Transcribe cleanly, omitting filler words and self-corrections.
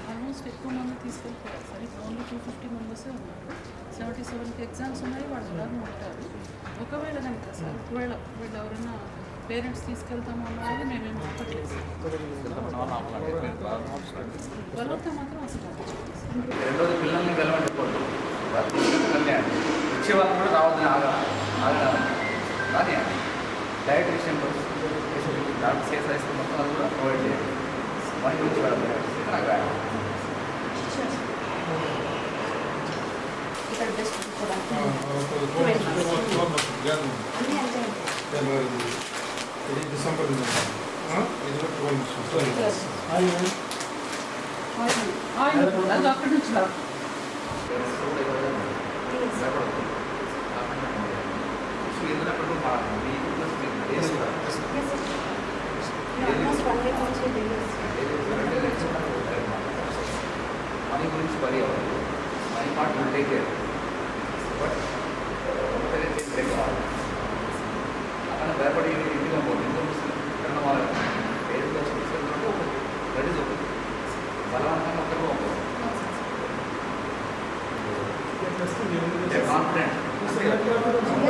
Almost ఎక్కువ మంది తీసుకెళ్ళిపోయారు సార్. ఇప్పుడు ఓన్లీ 250 మెంబర్సే ఉన్నారు. 77కి ఎగ్జామ్స్ ఉన్నాయి, వాళ్ళు ఎలాగో ఉంటారు. ఒకవేళ కనుక సార్ ఒకవేళ వీళ్ళు ఎవరైనా పేరెంట్స్ తీసుకెళ్తాము అన్నది మేమేం ఆపట్లేదు. బలవంతా మాత్రం అసలు రెండోది పిల్లల్ని వెళ్ళమని వచ్చే వాళ్ళు కూడా రావద్దని కానీ డైట్ విషయంలో డాక్టర్ సేఫ్ మొత్తం అది కూడా ప్రొవైడ్ చేయాలి. మనీ గురించి ఇది డిసెంబర్ ఇది అది అక్కడి నుంచి మనీ గురించి వరి అవ్వాలి. Money part will take care but అక్కడ భయపడి ఇంటిగా పోతుంది. ఎందుకు వాళ్ళ పేరులో తీసుకెళ్ళినట్టు రెడీ అవుతుంది. బలవంతంగా ఒకరు కాన్ఫిడెంట్